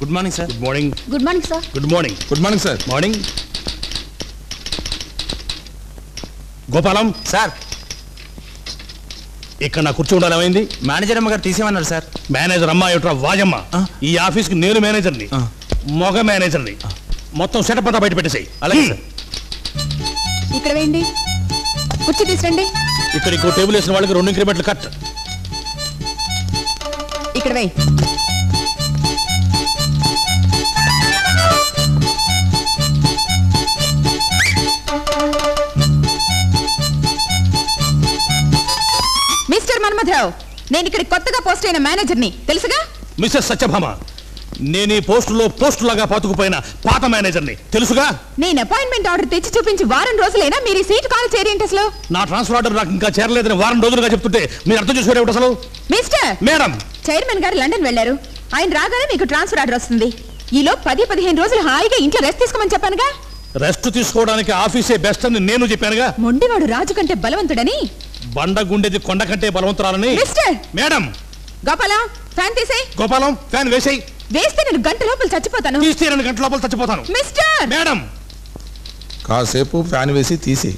Good morning sir. Good morning. Good morning sir. Good morning. Good morning sir. Morning. Gopalam sir, ఇక్కడ నా కుర్చీ ఉండాలి. ఏమైంది? మేనేజర్ అమ్మ గారు తీసేమన్నారు సార్. మేనేజర్ అమ్మా ఏమిట్రా వాజమ్మ? ఈ ఆఫీస్కి నేను మేనేజర్ని, మగ మేనేజర్ని. మొత్తం సెటప్ అంతా బయట పెట్టేసాయి. అలాగే సార్. ఇక్కడ వేయండి, కుర్చీ తీసురండి. ఇక్కడ ఇంకో టేబుల్ వేసిన వాళ్ళకి 2 ఇంక్రిమెంట్లు కట్. ఇక్కడ వేయి. మిస్టర్ మన్మథరావు, నేను ఇక్కడ కొత్తగా పోస్ట్ అయిన మేనేజర్ని, తెలుసుగా? మిస్టర్ సత్యభామ, నేను ఈ పోస్టులో పోస్టులాగా పాతుకుపోయిన పాత మేనేజర్ని, తెలుసుగా? నేను అపాయింట్మెంట్ ఆర్డర్ తెచ్చి చూపించి వారం రోజులైనా మీరు ఈ సీట్ కాల్ చేరేంటి అసలు? నా ట్రాన్స్ఫర్ ఆర్డర్ నాకు ఇంకా చేరలేదని వారం రోజులుగా చెప్తుంటే మీరు అర్థం చేసుకోరేమిటి అసలు? మిస్టర్ మేడం, చైర్మన్ గారు లండన్ వెళ్లారు. ఆయన రాగానే మీకు ట్రాన్స్ఫర్ ఆర్డర్ వస్తుంది. ఈలో 10-15 రోజులు హాయిగా ఇంట్లో రెస్ట్ తీసుకోమని చెప్పానుగా. రెస్ట్ తీసుకోవడానికి ఆఫీసే బెస్ట్ అని నేను చెప్పానుగా. మొండివాడు రాజు కంటే బలవంతుడని, బండ గుండెది కొండ కంటే బలవంతురాలని. Mister madam. గోపాలం, ఫ్యాన్ తీసేయ్. గోపాలం, ఫ్యాన్ వేసేయ్. వేస్తే నేను గంట లోపల చచ్చిపోతాను. తీస్తే 2 గంటల లోపల చచ్చిపోతాను. మిస్టర్. మేడం, కాసేపు ఫ్యాన్ వేసి తీసి.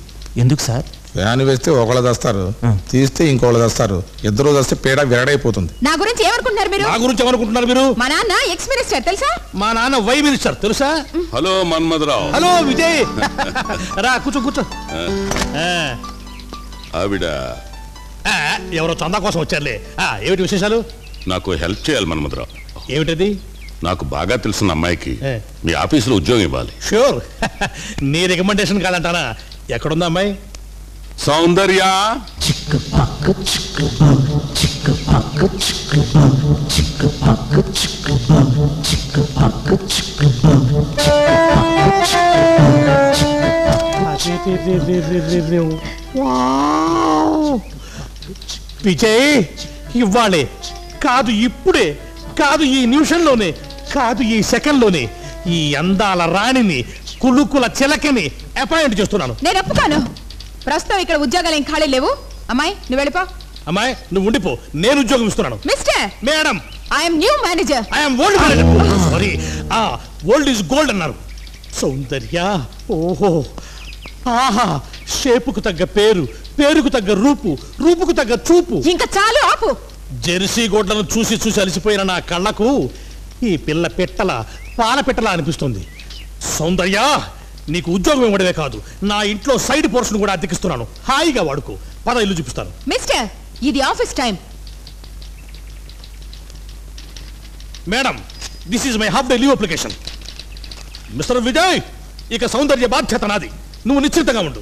ఎందుకు సార్? ఫ్యాన్ వేస్తే ఒకళ్ళు దస్తారు, తీస్తే ఇంకోళ్ళు దస్తారు. ఇద్దరు దస్తే పేడ విరడైపోతుంది. నా గురించి ఏమనుకుంటున్నారు మీరు? నా గురించి ఏమనుకుంటున్నారు మీరు? మా నాన్న ఎక్స్ మినిస్టర్, తెలుసా? మా నాన్న వై మినిస్టర్, తెలుసా? హలో మన్మథరావు. హలో విజయ్. రా కూర్చో కూర్చో. ఆవిడ ఎవరో చందా కోసం వచ్చారులే. ఏమిటి విశేషాలు? నాకు హెల్ప్ చేయాలి మన్మథరావు. ఏమిటది? నాకు బాగా తెలిసిన అమ్మాయికి మీ ఆఫీసులో ఉద్యోగం ఇవ్వాలి. షూర్. నీ రికమెండేషన్ కాదంటానా? ఎక్కడుందా అమ్మాయి? సౌందర్య. విజయ్, ఇవ్వాలే కాదు, ఇప్పుడే కాదు, ఈ నిమిషంలోనే కాదు, ఈ సెకండ్లోనే ఈ అందాల రాణిని, కులుకుల చిలకని అపాయింట్ చేస్తున్నాను. నేను ఒప్పుకోను. ప్రస్తుతం ఇక్కడ ఉద్యోగాలు ఏం ఖాళీ లేవు. అమ్మాయి, నువ్వు వెళ్ళిపో. అమ్మాయి, నువ్వు ఉండిపో, నేను ఉద్యోగం ఇస్తున్నాను. Mister. Madam, I'm new manager. I'm old manager. Sorry, old is gold అన్నారు. సౌందర్య, ఓహో, ఆహా, షేపుకు తగ్గ పేరు, పేరుకు తగ్గ రూపు, రూపుకు తగ్గ చూపు. ఇంకా చాలు, ఆపు. జెర్సీ గోడ్లను చూసి చూసి అలసిపోయిన నా కళ్ళకు ఈ పిల్ల పెట్టల, పాల పెట్టల అనిపిస్తుంది. సౌందర్య, నీకు ఉద్యోగం ఇవ్వడమే కాదు, నా ఇంట్లో సైడ్ పోర్షన్ కూడా అద్దెకిస్తున్నాను. హాయిగా వాడుకో. పద, ఇల్లు చూపిస్తాను. మిస్టర్, ఇది office time. Madam, this is my half day leave application. Mister Vijay, ఇక సౌందర్య బాధ్యత నాది. నువ్వు నిశ్చితంగా ఉండు.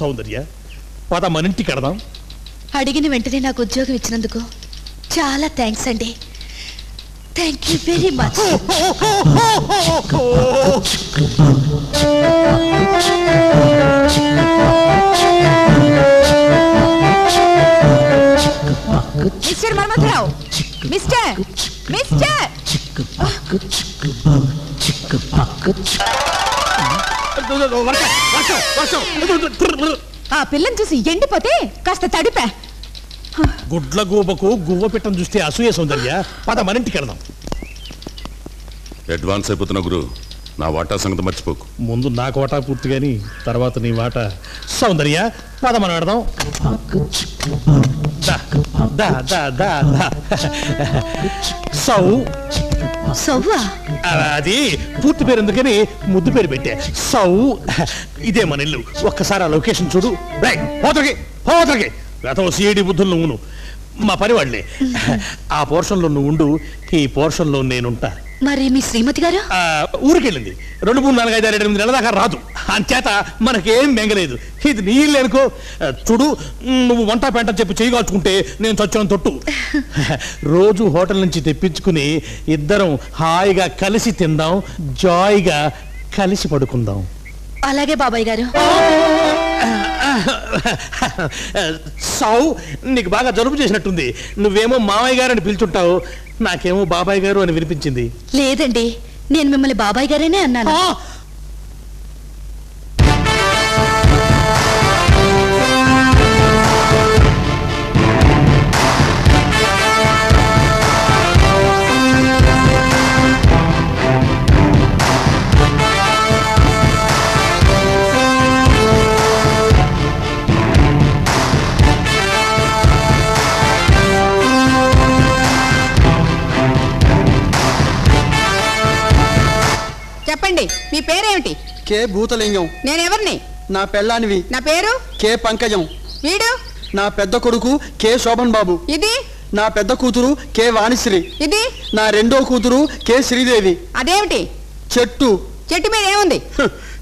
సౌందర్య, పద, మన ఇంటికి కడదాం. అడిగిన వెంటనే నాకు ఉద్యోగం ఇచ్చినందుకు చాలా థ్యాంక్స్ అండి. Thank you very much. Mister Manmatha Rao, mister, mister. ఆ పిల్లని చూసి ఎండిపోతే కాస్త తడిపా. గుడ్ల గూబకు గువ్వ పెట్టం చూస్తే అసూయ. సౌందర్య, పద, మన ఇంటికి వెళ్దాం. అడ్వాన్స్ అయిపోతున్నా గురు, నా వాటా సంగతి మర్చిపోకు. ముందు నాకు వాటా పూర్తి గాని తర్వాత నీ వాటా. సౌందర్య, పద, మనం వెళదాం. సౌవా? అది పూర్తి పేరు ఎందుకని ముద్దు పేరు పెట్టే. సౌ. ఇదే మన ఇల్లు. ఒక్కసారి ఆ లొకేషన్ చూడు. పోతకి పోతకి గతం సిఐడి బుద్ధులు నువ్వును మా పని వాళ్ళే. ఆ పోర్షన్లో నువ్వు ఉండు, ఈ పోర్షన్లో నేనుంటా. మరి మీ శ్రీమతి గారు? ఊరికెళ్ళింది. 2, 3, 4, 5, 6, 7, 8 నెలల దాకా రాదు. అంచేత మనకేం మెంగలేదు. ఇది నీ ఇల్లు అనుకో. చూడు, నువ్వు వంట పెంట చెప్పి చేయగాల్చుకుంటే నేను చచ్చిన తొట్టు. రోజు హోటల్ నుంచి తెప్పించుకుని ఇద్దరం హాయిగా కలిసి తిందాం, జాయిగా కలిసి పడుకుందాం. అలాగే బాబాయ్ గారు. సౌ, నీకు బాగా జలుబు చేసినట్టుంది. నువ్వేమో మామయ్య గారు అని పిలుచుంటావు, నాకేమో బాబాయ్ గారు అని వినిపించింది. లేదండి, నేను మిమ్మల్ని బాబాయ్ గారేనే అన్నాను. చెప్పండి, మీ పేరేమిటి? కే భూతలింగం. నేనెవరిని? నా పెళ్ళానివి. నా పేరు? కే పంకజం. వీడు? నా పెద్ద కొడుకు కే శోభన్ బాబు. ఇది? నా పెద్ద కూతురు కే వాణిశ్రీ. ఇది? నా రెండో కూతురు కే శ్రీదేవి. అదేమిటి? చెట్టు. చెట్టు మీద ఏముంది?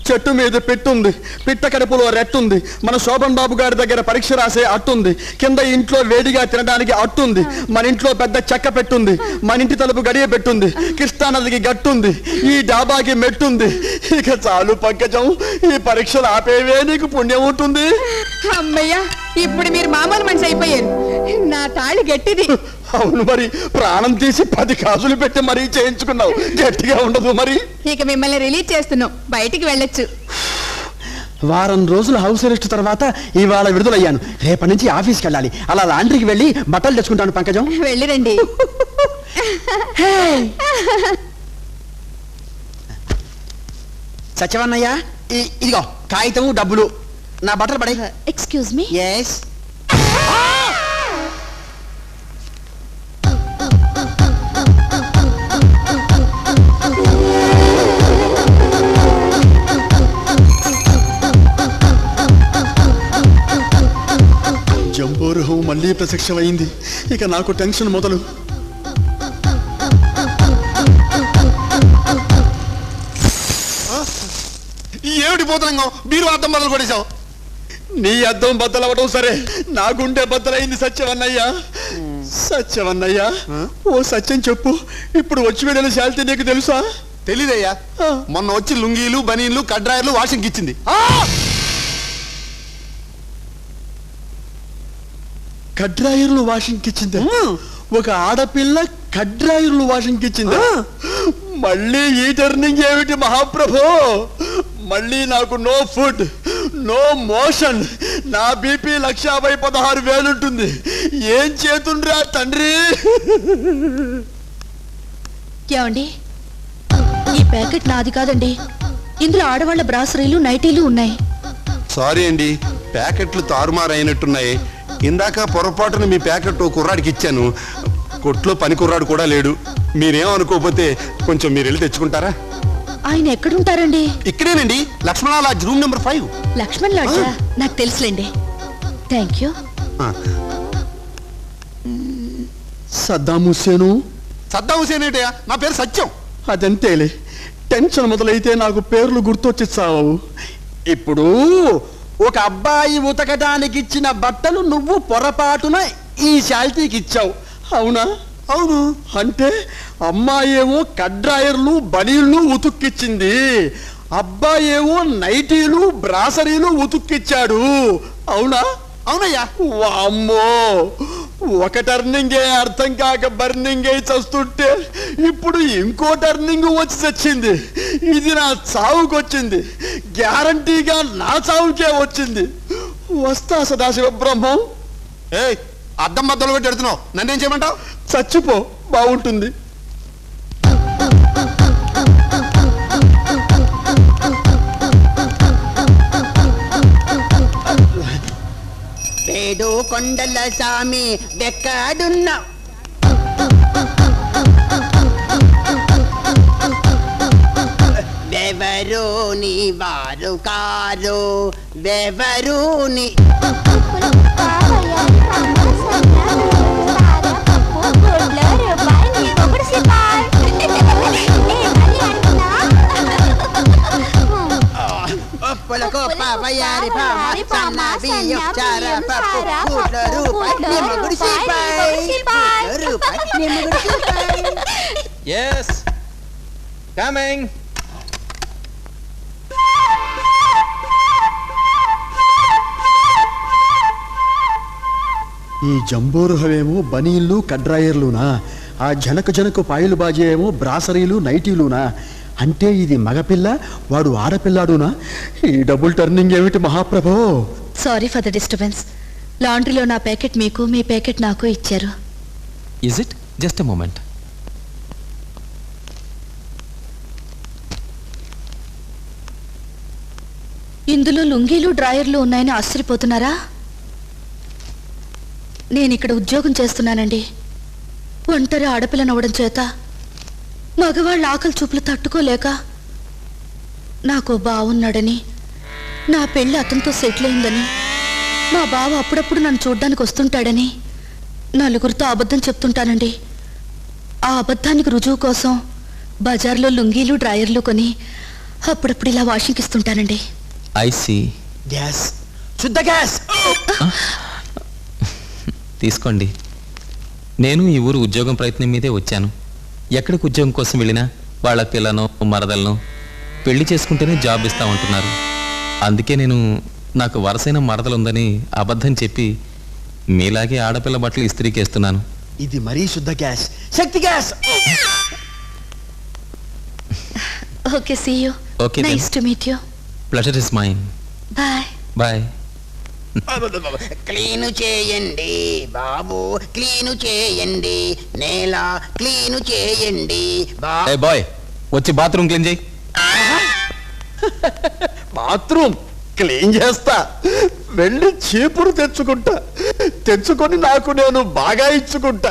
చెట్టు మీద పెట్టుంది, పిట్ట కడుపులో రెట్టుంది, మన శోభన్ బాబు గారి దగ్గర పరీక్ష రాసే అట్టుంది, కింద ఇంట్లో వేడిగా తినడానికి అట్టుంది, మన ఇంట్లో పెద్ద చెక్క పెట్టుంది, మన ఇంటి తలుపు గడియ పెట్టుంది, కృష్ణానదికి గట్టుంది, ఈ డాబాకి మెట్టుంది. ఇక చాలు పంకజం, ఈ పరీక్షలు ఆపేవే నీకు పుణ్యం ఉంటుంది. అమ్మయ్యా, ఇప్పుడు మీరు మామూలు మనిషి అయిపోయారు. నా తాళి గట్టిది. అవును మరి, ప్రాణం తీసి 10 కాసులు పెట్టి మరీ చేయించుకున్నావు, గట్టిగా ఉండదు మరి. ఇక మిమ్మల్ని రిలీజ్ చేస్తున్నాం, బయటికి వెళ్ళొచ్చు. వారం రోజులు హౌస్ అరెస్ట్ తర్వాత ఇవాళ విడుదలయ్యాను. రేపటి నుంచి ఆఫీస్కి వెళ్ళాలి. అలా లాండ్రీకి వెళ్ళి బట్టలు తెచ్చుకుంటాను పంకజం. వెళ్ళిరండి. సత్యవన్నయ్య, ఇదిగో కాగితము డబ్బులు, నా బట్టలు పడే. Excuse me. ఎస్. జంబోరుహం మళ్ళీ ప్రత్యక్షమైంది. ఇక నాకు టెన్షన్ మొదలు. ఏమిటి పోతున్నాం, మీరు అద్దం బద్దలు కొట్టేశావు. నీ అద్దం బద్దలవడం సరే, నా గుండె బద్దలైంది సత్యవన్నయ్య. సత్యవన్నయ్య, ఓ సత్యం చెప్పు, ఇప్పుడు వచ్చి వెళ్ళిన శాలిటీ నీకు తెలుసా? తెలీదయ్యా. మొన్న వచ్చి లుంగీలు బనీన్లు కడ్రాయర్లు వాషింగ్ ఇచ్చింది. కడ్రాయర్లు వాషింగ్ ఇచ్చింది? ఒక ఆడపిల్ల కడ్రాయర్లు వాషింగ్ ఇచ్చింది? మళ్ళీ ఈ టర్నింగ్ ఏమిటి మహాప్రభో? మళ్ళీ నాకు నో ఫుడ్, నో మోషన్, నా బీపీ 1,16,000 ఉంటుంది. ఏం చేతుండ్రా తండ్రి? ఏమండి, ఈ ప్యాకెట్ నాది కాదండి. ఇందులో ఆడవాళ్ల బ్రాసరీలు నైటీలు ఉన్నాయి. సారీ అండి, ప్యాకెట్లు తారుమారైనట్టున్నాయి. ఇందాక పొరపాటున మీ ప్యాకెట్ కుర్రాడికి ఇచ్చాను. కొట్లో పని కుర్రాడు కూడా లేడు. మీరేమనుకోకపోతే కొంచెం మీరు వెళ్ళి తెచ్చుకుంటారా? ఆయన ఎక్కడుంటారండి? ఇక్కడేనండి, Lakshmana lodge, room number 5. Lakshman లాడ్జా? నాకు తెలుసులేండి. Thank you. Saddam Hussein. Saddam Hussein ఏంటయ్యా? నా పేరు సత్యం. అదంతేలే, టెన్షన్ మొదలైతే నాకు పేర్లు గుర్తొచ్చి చావు. ఇప్పుడు ఒక అబ్బాయి ఉతకడానికి ఇచ్చిన బట్టలు నువ్వు పొరపాటున ఈ శాలిటీకి ఇచ్చావు, అవునా? అవును. అంటే అమ్మాయి ఏమో కడ్రాయర్లు బనీళ్లు ఉతుక్కిచ్చింది, అబ్బాయి ఏమో నైటీలు బ్రాసరీలు ఉతుక్కిచ్చాడు, అవునా? అవునయ్యా. వామ్మో, ఒక టర్నింగే అర్థం కాక బర్నింగ్ అయి చస్తుంటే ఇప్పుడు ఇంకో టర్నింగ్ వచ్చి చచ్చింది. ఇది నా చావుకొచ్చింది, గ్యారంటీగా నా చావుకే వచ్చింది. వస్తా సదాశివ బ్రహ్మం. ఏయ్, అద్దం బద్దలు పెట్టి ఎడుతున్నావు, నన్నేం చేయమంటావు? చచ్చిపో, బాగుంటుంది. ఏడు కొండల సామి వెక్కడున్నా, వెవరు నీ వారు కారు, వెవరు నీ పొలకు పావయారి పామ సన్న బియ్యం చార పప్పు కూట్ల రూపాయి నిమ్మగుడి సిపాయి రూపాయి నిమ్మగుడి సిపాయి. Yes. Coming. ఈ జంబోరుహమేమో బనీళ్ళు కడ్రాయర్లునా, ఆ జనక జనక పాయలు బాజీ ఏమో బ్రాసరీలు నైటీలునా? అంటే ఇది మగపిల్ల, వాడు ఆడపిల్లాడునా? ఈ డబుల్ టర్నింగ్ ఏమిటి మహాప్రభో? Sorry for the disturbance. లాండ్రీలో నా ప్యాకెట్ మీకు, మీ ప్యాకెట్ నాకు ఇచ్చారు. Is it? Just a moment. ఇందులో లుంగీలు డ్రాయర్లు ఉన్నాయని ఆశ్చర్యపోతున్నారా? నేను ఇక్కడ ఉద్యోగం చేస్తున్నానండి. ఒంటరి ఆడపిల్లనవ్వడం చేత మగవాళ్ళ ఆకలి చూపులు తట్టుకోలేక నాకు బావున్నాడని, నా పెళ్ళి అతనితో సెటిల్ అయిందని, మా బావ అప్పుడప్పుడు నన్ను చూడ్డానికి వస్తుంటాడని నలుగురితో అబద్ధం చెప్తుంటానండి. ఆ అబద్ధానికి రుజువు కోసం బజార్లో లుంగీలు డ్రాయర్లు కొని అప్పుడప్పుడు ఇలా వాషింగ్ ఇస్తుంటానండి. I see. గ్యాస్, శుద్ధ గ్యాస్. తీసుకోండి. నేను ఈ ఊరు ఉద్యోగం ప్రయత్నం మీదే వచ్చాను. ఎక్కడికి ఉద్యోగం కోసం వెళ్ళినా వాళ్ళ పిల్లను మరదలను పెళ్లి చేసుకుంటేనే జాబ్ ఇస్తామంటున్నారు. అందుకే నేను నాకు వరసైన మరదలుందని అబద్ధం చెప్పి మీలాగే ఆడపిల్ల బట్టలు ఇస్త్రీకేస్తున్నాను. ఇది మరీ శుద్ధ గ్యాస్, శక్తి gas. Okay, see you. Okay, nice then. To meet you. Pleasure is mine. Bye. Bye. Clean చేయండి బాబు, క్లీను చేయండి, నేల క్లీను చేయండి ఏ బాయ్, వచ్చి బాత్రూమ్ క్లీన్ చేయి. బాత్రూమ్ క్లీన్ చేస్తా. వెళ్ళి చీపురు తెచ్చుకుంటా, తెచ్చుకొని నాకు నేను బాగా ఇచ్చుకుంటా.